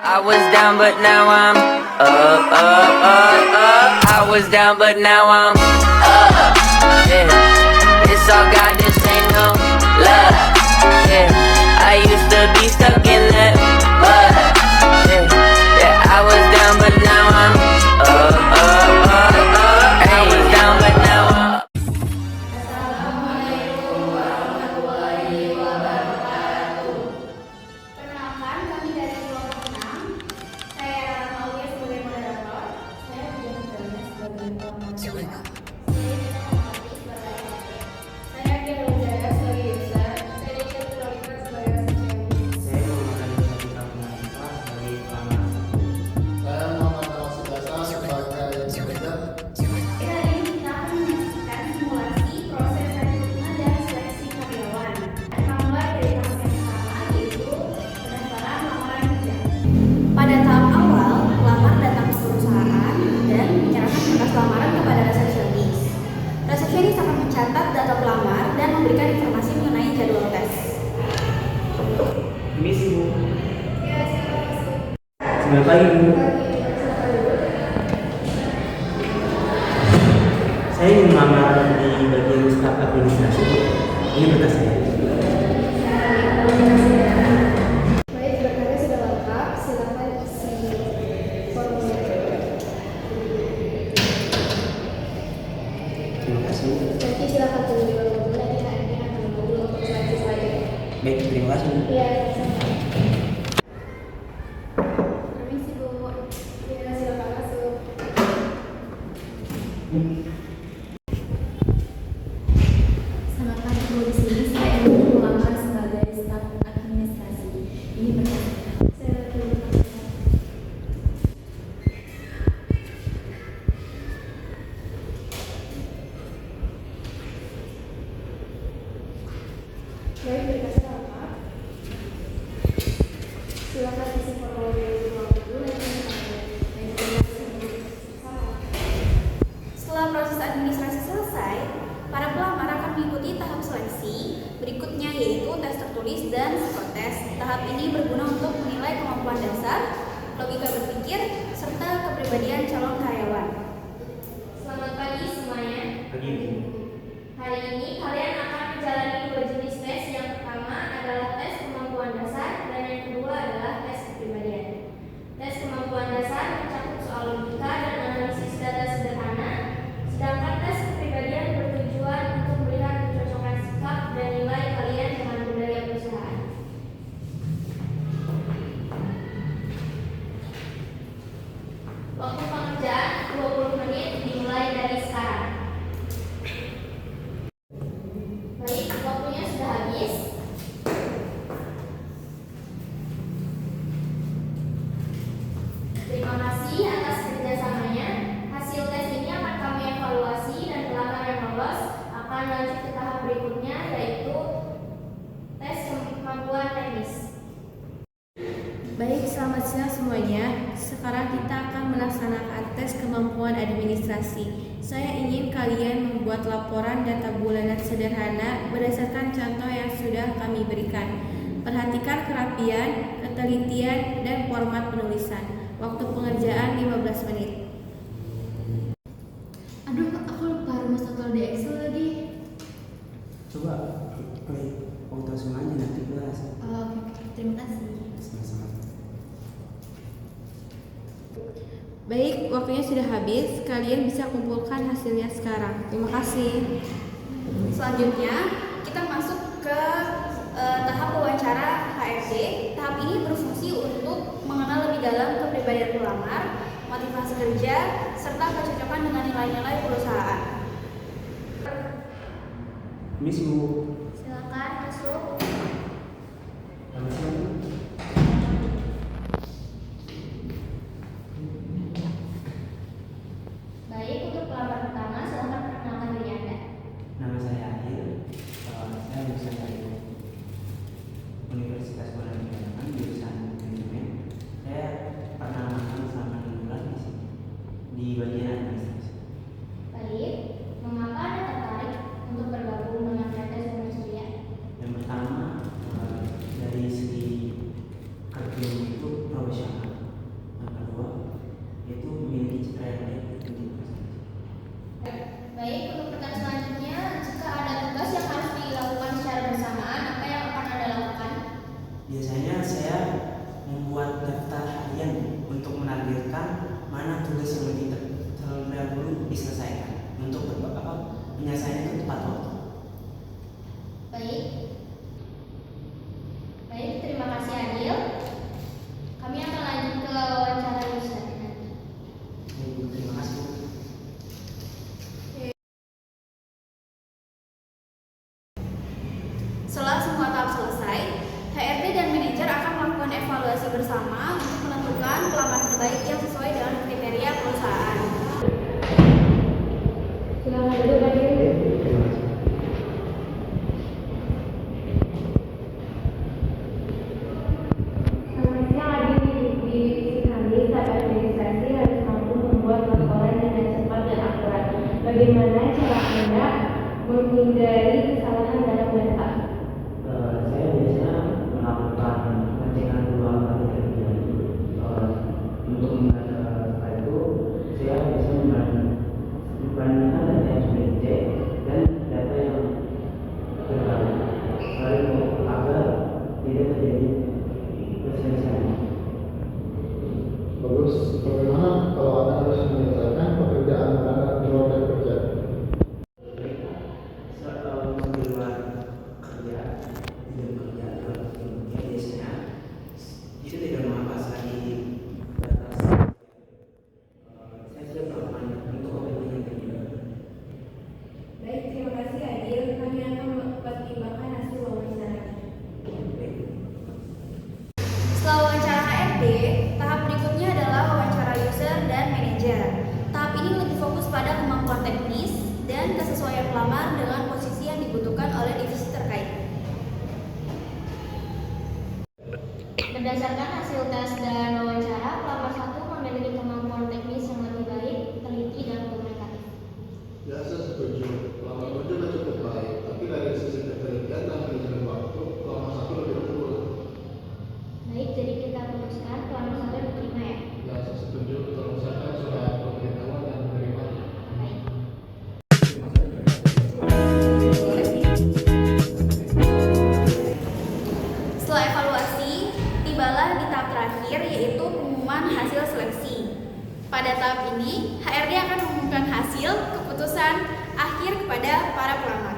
I was down but now I'm up, up, up, up. I was down but now I'm up. Yeah, it's all God, this ain't no love. Yeah, I used to be stuck in that mud. Yeah, yeah, I was down but now I'm up, up, up, up. I was down but now I'm up. Assalamualaikum warahmatullahi wabarakatuh. Perkenalkan, kami dari kelompok 6. Saya Rara Maulia sebagai moderator. Saya Bujang Dana sebagai koordinator. Saya Dia Wijaya sebagai user. Saya Decia Putralita sebagai asisten. Saya Muhammad Ali Sabitra Purnamita sebagai pelamar. Saya Muhammad Al-Sidasa sebagai manajer. Hari ini kita akan menyaksikan simulasi proses rekrutmen dan seleksi karyawan. Mulai dari tahap yang pertama, yaitu pendaftaran lamaran kerja. Pada tahap awal, pelamar datang ke perusahaan dan menyerahkan berkas lamaran kepada resepsionis. Resepsionis akan mencatat data pelamar dan memberikan informasi mengenai jadwal tes. Miss Bu, Ya, silakan masuk. selamat pagi Bu. Saya ingin melamar di bagian staf administrasi. Ini berkas saya. Baik, berkasnya sudah lengkap. Silakan isi formulir. Terima kasih. Nanti silakan tunggu di ruang tunggu. Nanti HRD akan menunggu untuk seleksi selanjutnya. Baik, terima kasih Bu. Iya, permisi Bu. Iya, silakan masuk. Selamat pagi Bu, di sini saya ingin melamar sebagai staf administrasi. Ini berkas. Saya terima kasih. Baik, berkasnya lengkap. Silakan isi formulir di ruang tunggu. Nanti setelah proses administrasi selesai, para pelamar akan mengikuti tahap seleksi berikutnya, yaitu tes tertulis dan psikotes. Tahap ini berguna untuk menilai kemampuan dasar, logika berpikir, serta kepribadian calon karyawan. Selamat pagi semuanya. Pagi Bu. Hari ini kalian akan menjalani dua jenis tes. Yang pertama adalah tes kemampuan dasar dan yang kedua adalah tes kepribadian. Tes kemampuan dasar mencakup soal logika dan analisis data sederhana, sedangkan tes kepribadian bertujuan untuk melihat kecocokan sikap dan nilai kalian dengan budaya perusahaan. Waktu pengerjaan 20 menit dimulai dari sekarang. Baik, waktunya sudah habis. Terima kasih atas kerjasamanya. Hasil tes ini akan kami evaluasi dan pelanggan yang lolos akan lanjut ke tahap berikutnya, yaitu tes kemampuan teknis. Baik, selamat siang semuanya. Sekarang kita akan melaksanakan tes kemampuan administrasi. Saya ingin kalian membuat laporan data bulanan sederhana berdasarkan contoh yang sudah kami berikan. Perhatikan kerapian, ketelitian, dan format penulisan. Waktu pengerjaan 15 menit. Aduh, aku lupa rumus total di Excel lagi. Coba klik auto zoom aja nanti kelas. Oke, terima kasih. Sama-sama. Baik, waktunya sudah habis. Kalian bisa kumpulkan hasilnya sekarang. Terima kasih. Selanjutnya, kita masuk ke tahap wawancara HRD. Tahap ini berfungsi untuk mengenal lebih dalam kepribadian pelamar, motivasi kerja, serta kecocokan dengan nilai-nilai perusahaan. Miss Bu, Silakan masuk. selamat siang Bu. Baik, untuk pelamar pertama, silakan perkenalkan diri Anda. Nama saya Ahil. Saya lulusan dari Universitas Paramadina jurusan manajemen. Saya pernah magang selama 6 bulan di sini di bagian administrasi. Baik, mengapa Anda tertarik untuk bergabung dengan PT Sumber Surya? Yang pertama Bagaimana cara Anda menghindari kesalahan dalam data? Saya biasanya melakukan pengecekan dua kali terjadi. Untuk menghindari setelah itu, saya biasanya membandingkan data yang sudah dicek dan data yang terbaru, agar tidak terjadi perselisihan. Bagus. Bagaimana kalau Anda harus menyelesaikan pekerjaan Anda di luar jam kerja? Di luar kerja, biasanya itu tidak mengapa lagi batas. Saya sudah melakukan untuk kepentingan kerja. Baik, terima kasih Adil. Kami akan mempertimbangkan hasil wawancara. Setelah wawancara HRD, tahap berikutnya adalah wawancara user dan manajer. Tahap ini lebih fokus pada kemampuan teknis dan kesesuaian pelamar dengan posisi yang dibutuhkan oleh divisi terkait. Berdasarkan hasil tes dan wawancara, pelamar 1 memiliki kemampuan teknis yang lebih baik, teliti, dan komunikatif. Ya, saya setuju. Pelamar 2 juga cukup baik, tapi dari sisi ketelitian dan manajemen waktu, pelamar 1 lebih unggul. Baik, jadi kita putuskan pelamar 1 diterima ya. Ya, saya setuju. Tolong siapkan surat pemberitahuan dan penerimanya. Baik. Setelah evaluasi, tibalah di tahap terakhir yaitu pengumuman hasil seleksi. Pada tahap ini, HRD akan mengumumkan hasil keputusan akhir kepada para pelamar.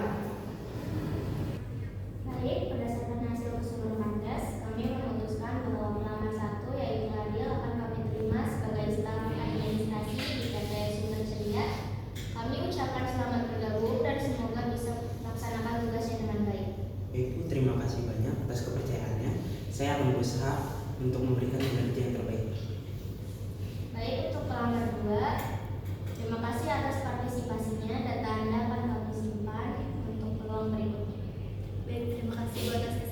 Baik, berdasarkan hasil keseluruhan tes, kami memutuskan bahwa pelamar 1 yaitu Adil akan kami terima sebagai staf administrasi di PT Sumber Ceria. Kami ucapkan selamat bergabung dan semoga bisa melaksanakan tugasnya dengan baik. Ibu, terima kasih banyak atas kepercayaannya. Saya akan berusaha untuk memberikan kinerja yang terbaik. Baik, untuk pelamar 2, terima kasih atas partisipasinya. Data Anda akan kami simpan untuk peluang berikutnya. Baik, terima kasih buat atas